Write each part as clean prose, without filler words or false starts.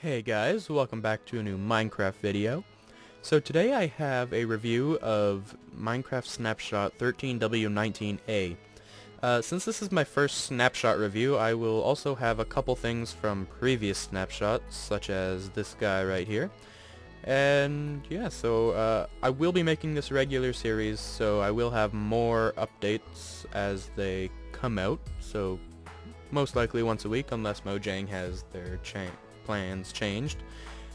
Hey guys, welcome back to a new Minecraft video. So today I have a review of Minecraft Snapshot 13W19A. Since this is my first Snapshot review, I will also have a couple things from previous Snapshots, such as this guy right here. And yeah, so I will be making this a regular series, so I will have more updates as they come out, so most likely once a week, unless Mojang has their plans changed.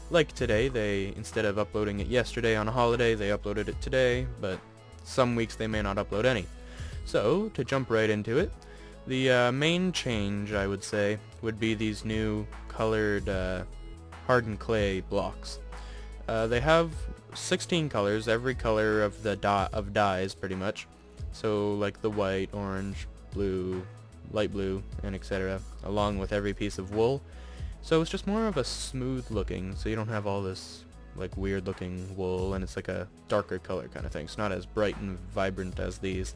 Like today, they, instead of uploading it yesterday on a holiday, they uploaded it today, but some weeks they may not upload any. So, to jump right into it, the main change, I would say, would be these new colored hardened clay blocks. They have 16 colors, every color of the dyes, pretty much. So, like the white, orange, blue, light blue, and etc., along with every piece of wool. So it's just more of a smooth looking, so you don't have all this like weird looking wool, and it's like a darker color kind of thing. It's not as bright and vibrant as these.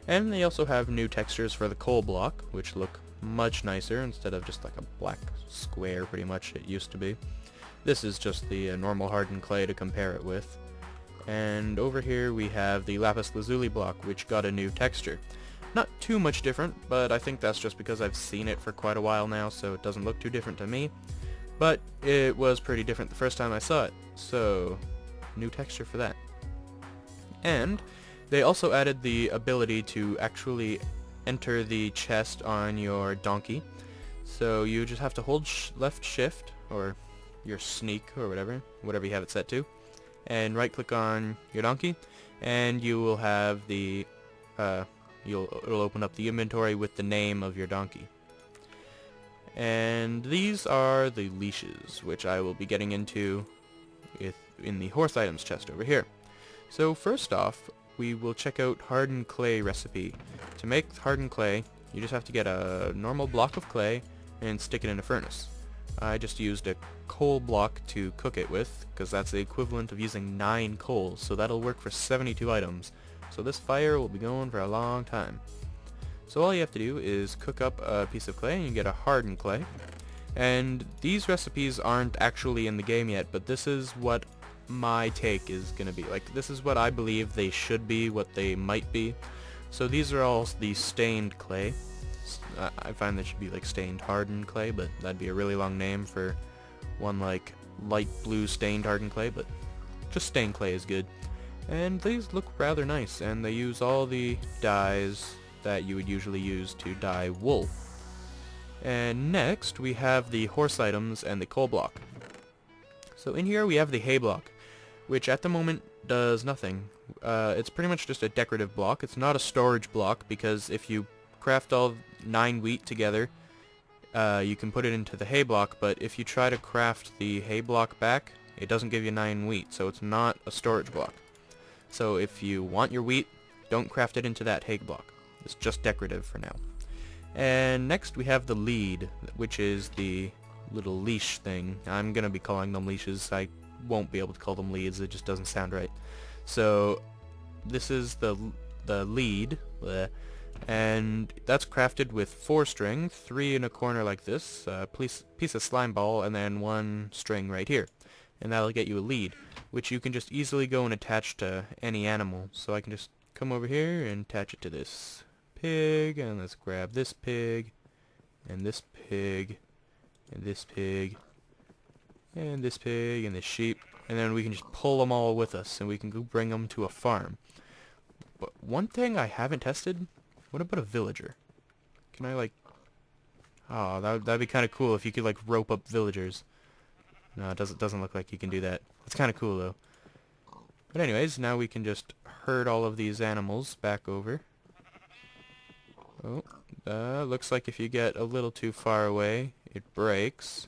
And they also have new textures for the coal block, which look much nicer instead of just like a black square pretty much it used to be. This is just the normal hardened clay to compare it with. And over here we have the lapis lazuli block, which got a new texture. Not too much different, but I think that's just because I've seen it for quite a while now, so it doesn't look too different to me. But it was pretty different the first time I saw it, so new texture for that. And they also added the ability to actually enter the chest on your donkey. So you just have to hold left shift, or your sneak, or whatever you have it set to, and right click on your donkey, and you will have the it'll open up the inventory with the name of your donkey. And these are the leashes, which I will be getting into in the horse items chest over here. So first off, we will check out hardened clay recipe. To make hardened clay, you just have to get a normal block of clay and stick it in a furnace. I just used a coal block to cook it with, because that's the equivalent of using 9 coals, so that'll work for 72 items. So this fire will be going for a long time. So all you have to do is cook up a piece of clay and you get a hardened clay. And these recipes aren't actually in the game yet, but this is what my take is going to be. Like, this is what I believe they should be, what they might be. So these are all the stained clay. I find they should be like stained hardened clay, but that'd be a really long name for one like light blue stained hardened clay, but just stained clay is good. And these look rather nice, and they use all the dyes that you would usually use to dye wool. And next we have the horse items and the coal block. So in here we have the hay block, which at the moment does nothing. It's pretty much just a decorative block. It's not a storage block, because if you craft all 9 wheat together, you can put it into the hay block, but if you try to craft the hay block back, it doesn't give you 9 wheat, so it's not a storage block. So if you want your wheat, don't craft it into that hay block. It's just decorative for now. And next we have the lead, which is the little leash thing. I'm going to be calling them leashes. I won't be able to call them leads. It just doesn't sound right. So this is the lead, and that's crafted with 4 string, 3 in a corner like this, a piece of slime ball, and then 1 string right here. And that'll get you a lead, which you can just easily go and attach to any animal. So I can just come over here and attach it to this pig, and let's grab this pig, and this pig, and this pig, and this pig, and this sheep, and then we can just pull them all with us, and we can go bring them to a farm. But one thing I haven't tested, what about a villager? Can I like, oh, that'd be kind of cool if you could like rope up villagers. No, it doesn't look like you can do that. It's kind of cool though. But anyways, now we can just herd all of these animals back over. Oh, looks like if you get a little too far away, it breaks.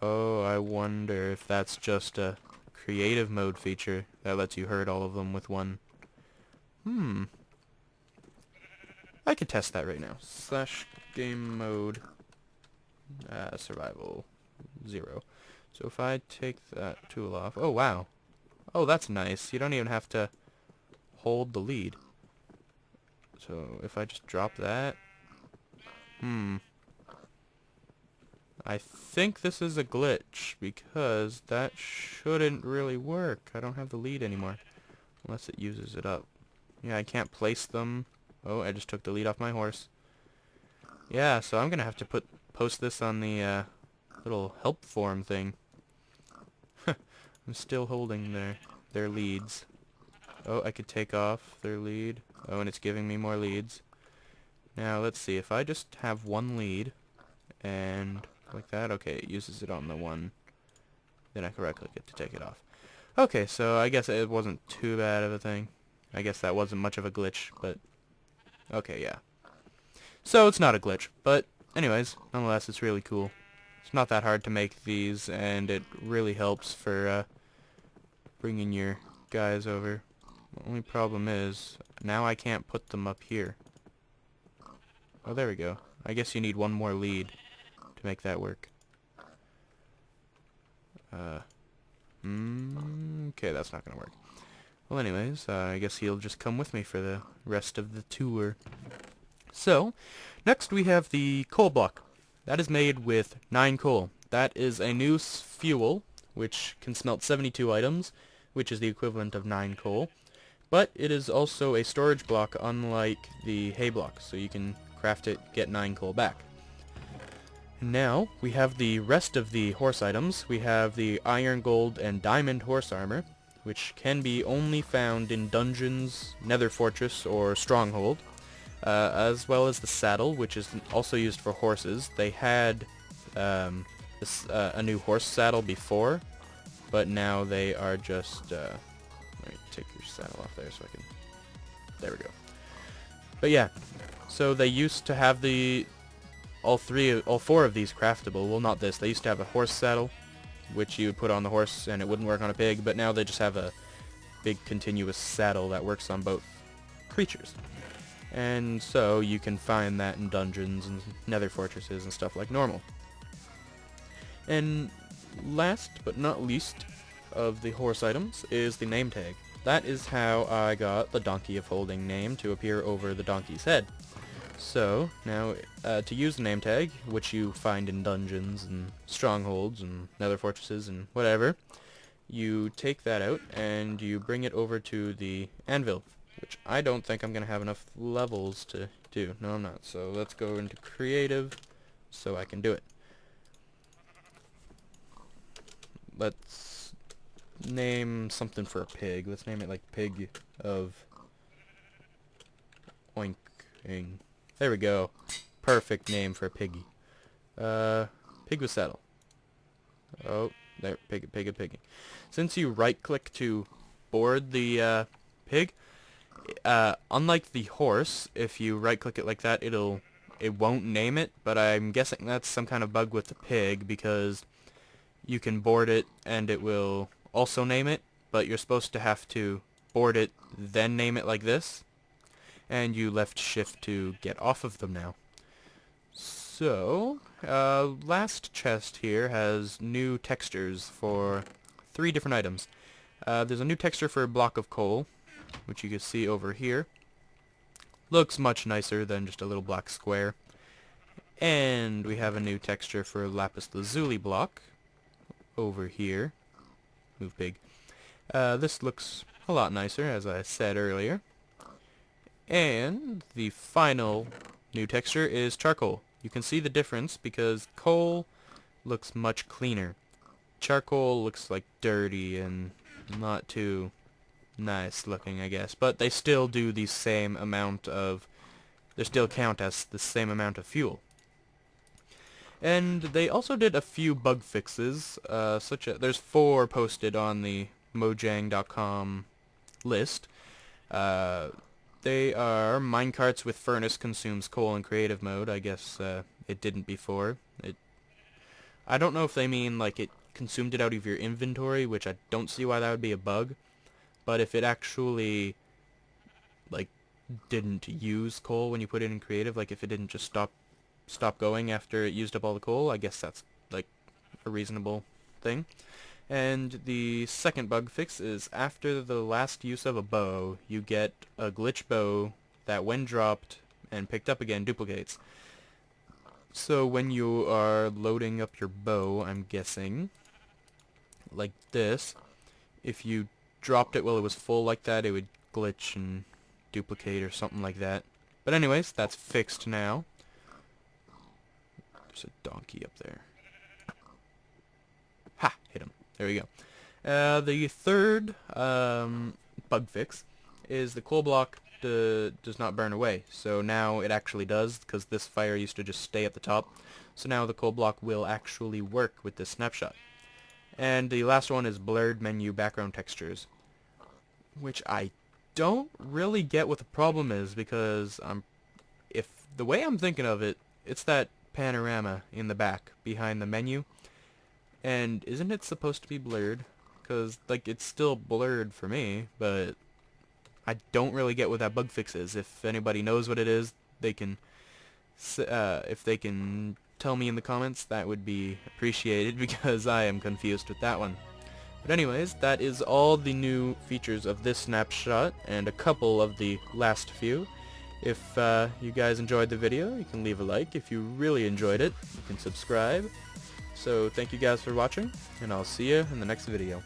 Oh, I wonder if that's just a creative mode feature that lets you herd all of them with one. I can test that right now. / game mode survival 0. So if I take that tool off, oh wow, oh that's nice. You don't even have to hold the lead. So if I just drop that, I think this is a glitch, because that shouldn't really work. I don't have the lead anymore, unless it uses it up. Yeah, I can't place them. Oh, I just took the lead off my horse. Yeah, so I'm gonna have to post this on the little help form thing. I'm still holding their leads. Oh, I could take off their lead. Oh, and it's giving me more leads. Now, let's see. If I just have one lead, and like that, okay, it uses it on the one. Then I can right-click it to take it off. Okay, so I guess it wasn't too bad of a thing. I guess that wasn't much of a glitch, but... Okay, yeah. So, it's not a glitch, but anyways, nonetheless, it's really cool. It's not that hard to make these, and it really helps for bringing your guys over. The only problem is, now I can't put them up here. Oh, there we go. I guess you need one more lead to make that work. Okay, that's not gonna work. Well, anyways, I guess he'll just come with me for the rest of the tour. So, next we have the coal block. That is made with 9 coal. That is a new fuel, which can smelt 72 items, which is the equivalent of 9 coal. But it is also a storage block, unlike the hay block, so you can craft it, get 9 coal back. Now, we have the rest of the horse items. We have the iron, gold, and diamond horse armor, which can be only found in dungeons, nether fortress, or stronghold, as well as the saddle, which is also used for horses. They had a new horse saddle before, but now they are just... let me take your saddle off there so I can... There we go. But yeah, so they used to have all 4 of these craftable. Well, not this. They used to have a horse saddle, which you would put on the horse and it wouldn't work on a pig, but now they just have a big continuous saddle that works on both creatures. And so you can find that in dungeons and nether fortresses and stuff like normal. And last but not least of the horse items is the name tag. That is how I got the Donkey of Holding name to appear over the donkey's head. So, now, to use the name tag, which you find in dungeons and strongholds and nether fortresses and whatever, you take that out and you bring it over to the anvil, which I don't think I'm going to have enough levels to do. No, I'm not. So let's go into creative so I can do it. Let's name something for a pig. Let's name it like Pig of Oinking. There we go. Perfect name for a piggy. Pig with saddle. Oh, there, piggy. Since you right-click to board the pig, unlike the horse, if you right-click it like that, it won't name it. But I'm guessing that's some kind of bug with the pig, because you can board it and it will also name it, but you're supposed to have to board it then name it like this. And you left shift to get off of them now. So, last chest here has new textures for 3 different items. There's a new texture for a block of coal, which you can see over here. Looks much nicer than just a little black square. And we have a new texture for lapis lazuli block over here. Move pig. This looks a lot nicer, as I said earlier. And the final new texture is charcoal. You can see the difference because coal looks much cleaner. Charcoal looks like dirty and not too nice looking, I guess. But they still do the same amount of... They still count as the same amount of fuel. And they also did a few bug fixes, such as... There's 4 posted on the Mojang.com list. They are minecarts with furnace consumes coal in creative mode. I guess it didn't before. I don't know if they mean like it consumed it out of your inventory, which I don't see why that would be a bug. But if it actually like didn't use coal when you put it in creative, like if it didn't just stop going after it used up all the coal, I guess that's like a reasonable thing. And the second bug fix is after the last use of a bow, you get a glitch bow that when dropped and picked up again duplicates. So when you are loading up your bow, I'm guessing, like this, if you dropped it while it was full like that, it would glitch and duplicate or something like that. But anyways, that's fixed now. There's a donkey up there. Ha! Hit him. There we go. The third bug fix is the coal block does not burn away. So now it actually does, because this fire used to just stay at the top. So now the coal block will actually work with this snapshot. And the last one is blurred menu background textures, which I don't really get what the problem is, because if the way I'm thinking of it, it's that panorama in the back behind the menu. And isn't it supposed to be blurred? Because, like, it's still blurred for me, but I don't really get what that bug fix is. If anybody knows what it is, they can, if they can tell me in the comments, that would be appreciated, because I am confused with that one. But anyways, that is all the new features of this snapshot, and a couple of the last few. If you guys enjoyed the video, you can leave a like. If you really enjoyed it, you can subscribe. So thank you guys for watching, and I'll see you in the next video.